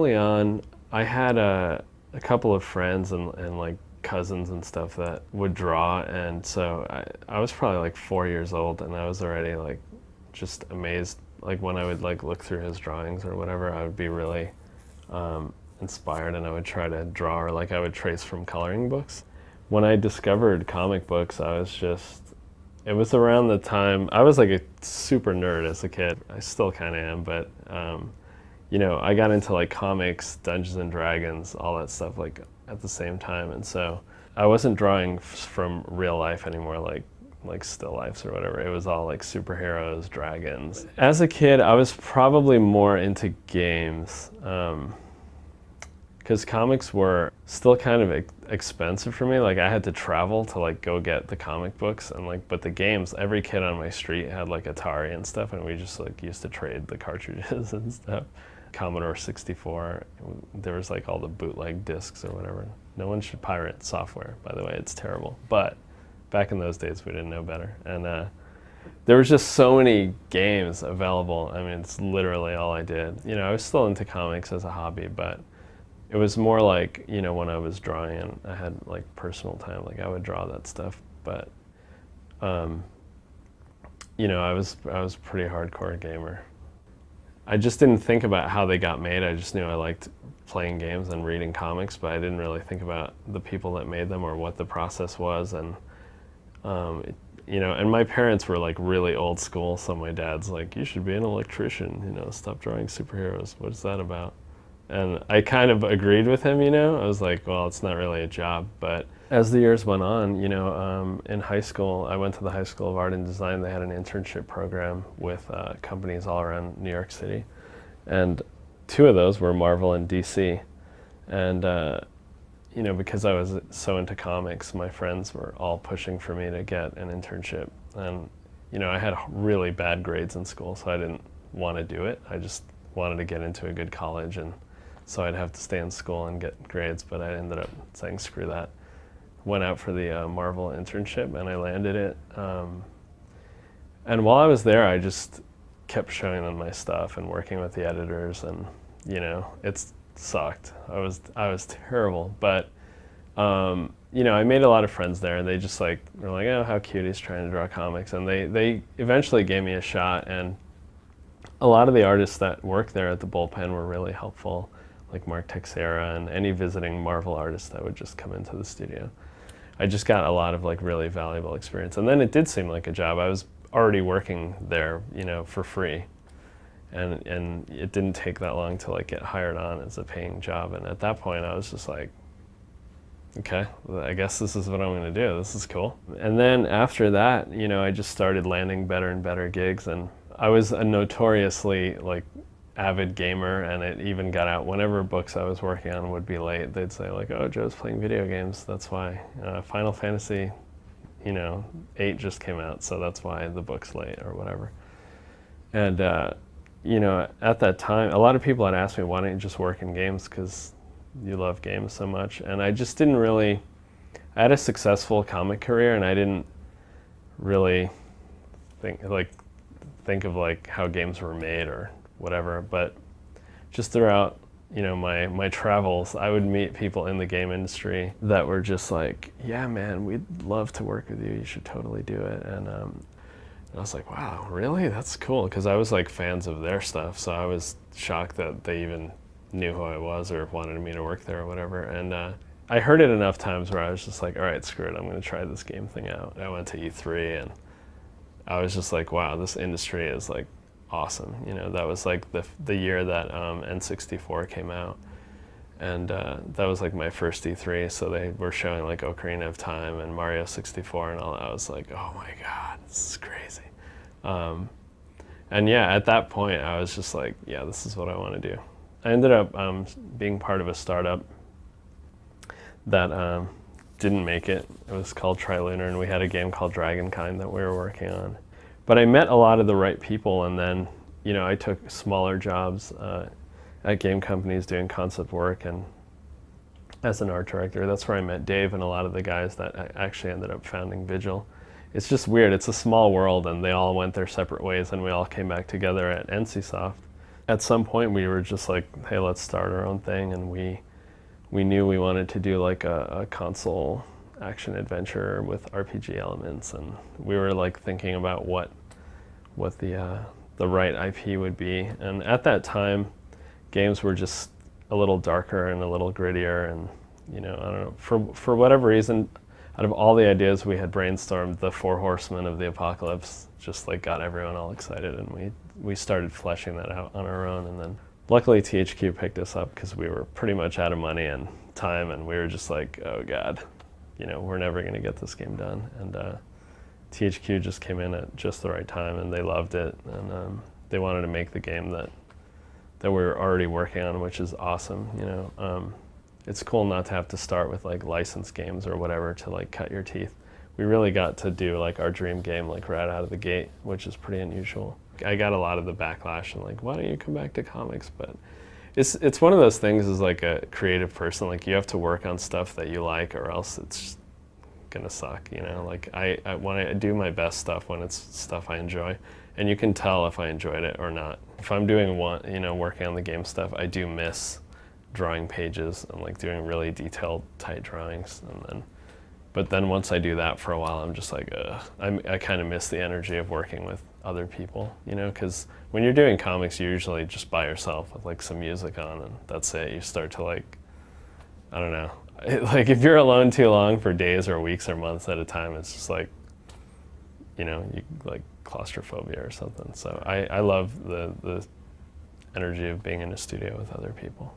early on, I had a couple of friends and like cousins and stuff that would draw, and so I was probably like 4 years old, and I was already like just amazed. Like when I would like look through his drawings or whatever, I would be really inspired, and I would try to draw, or like I would trace from coloring books. When I discovered comic books, it was around the time, I was like a super nerd as a kid. I still kind of am, but you know, I got into like comics, Dungeons and Dragons, all that stuff like at the same time. And so I wasn't drawing from real life anymore, like still lifes or whatever. It was all like superheroes, dragons. As a kid, I was probably more into games, because comics were still kind of expensive for me. Like I had to travel to like go get the comic books, and like, but the games, every kid on my street had like Atari and stuff, and we just like used to trade the cartridges and stuff. Commodore 64, there was like all the bootleg discs or whatever. No one should pirate software, by the way, it's terrible. But back in those days, we didn't know better. And there was just so many games available. I mean, it's literally all I did. You know, I was still into comics as a hobby, but it was more like, you know, when I was drawing and I had like personal time, like I would draw that stuff. But, you know, I was a pretty hardcore gamer. I just didn't think about how they got made. I just knew I liked playing games and reading comics, but I didn't really think about the people that made them or what the process was. And, you know, and my parents were like really old school. So my dad's like, you should be an electrician, you know, stop drawing superheroes. What is that about? And I kind of agreed with him, you know. I was like, well, it's not really a job. But as the years went on, you know, in high school, I went to the High School of Art and Design. They had an internship program with companies all around New York City. And two of those were Marvel and DC. And, you know, because I was so into comics, my friends were all pushing for me to get an internship. And, you know, I had really bad grades in school, so I didn't want to do it. I just wanted to get into a good college, and so I'd have to stay in school and get grades, but I ended up saying screw that. Went out for the Marvel internship, and I landed it. And while I was there, I just kept showing them my stuff and working with the editors, and you know, it sucked. I was terrible, but you know, I made a lot of friends there, and they just like were like, oh, how cute, he's trying to draw comics, and they eventually gave me a shot. And a lot of the artists that worked there at the Bullpen were really helpful, like Mark Texeira and any visiting Marvel artists that would just come into the studio. I just got a lot of like really valuable experience. And then it did seem like a job. I was already working there, you know, for free. And it didn't take that long to like get hired on as a paying job. And at that point I was just like, okay, well, I guess this is what I'm going to do. This is cool. And then after that, you know, I just started landing better and better gigs. And I was a notoriously like avid gamer, and it even got out whenever books I was working on would be late. They'd say like, oh, Joe's playing video games. That's why Final Fantasy, you know, 8 just came out, so that's why the book's late or whatever. And, you know, at that time, a lot of people had asked me, why don't you just work in games because you love games so much? And I just didn't really, I had a successful comic career, and I didn't really think of like how games were made or whatever. But just throughout, you know, my travels, I would meet people in the game industry that were just like, yeah, man, we'd love to work with you. You should totally do it. And I was like, wow, really? That's cool. Because I was like fans of their stuff. So I was shocked that they even knew who I was or wanted me to work there or whatever. And I heard it enough times where I was just like, all right, screw it. I'm going to try this game thing out. I went to E3, and I was just like, wow, this industry is like awesome. You know, that was like the year that N64 came out, and that was like my first E3. So they were showing like Ocarina of Time and Mario 64 and all that. I was like, oh my god, this is crazy. And yeah, at that point I was just like, yeah, this is what I want to do. I ended up being part of a startup that didn't make it. It was called Trilunar, and we had a game called Dragonkind that we were working on. But I met a lot of the right people, and then, you know, I took smaller jobs at game companies doing concept work, and as an art director, that's where I met Dave and a lot of the guys that actually ended up founding Vigil. It's just weird. It's a small world, and they all went their separate ways, and we all came back together at NCSoft. at some point we were just like, hey, let's start our own thing, and we knew we wanted to do like a console action adventure with RPG elements, and we were like thinking about what the right IP would be. And at that time, games were just a little darker and a little grittier, and I don't know, for whatever reason, out of all the ideas we had brainstormed, the Four Horsemen of the Apocalypse just like got everyone all excited, and we started fleshing that out on our own. And then luckily THQ picked us up because we were pretty much out of money and time, and we were just like, oh God, we're never going to get this game done. And THQ just came in at just the right time, and they loved it, and they wanted to make the game that we were already working on, which is awesome. It's cool not to have to start with like licensed games or whatever to like cut your teeth. We really got to do like our dream game like right out of the gate, which is pretty unusual. I got a lot of the backlash and like, why don't you come back to comics? But it's one of those things, as like a creative person, like you have to work on stuff that you like, or else it's just gonna suck. Like I want to do my best stuff when it's stuff I enjoy, and you can tell if I enjoyed it or not. If I'm doing working on the game stuff, I do miss drawing pages and like doing really detailed, tight drawings, but then once I do that for a while, I'm just like, I kind of miss the energy of working with other people, because when you're doing comics, you're usually just by yourself with like some music on, and that's it. You start to like, I don't know, like if you're alone too long for days or weeks or months at a time, it's just like, you like claustrophobia or something. So I love the energy of being in a studio with other people.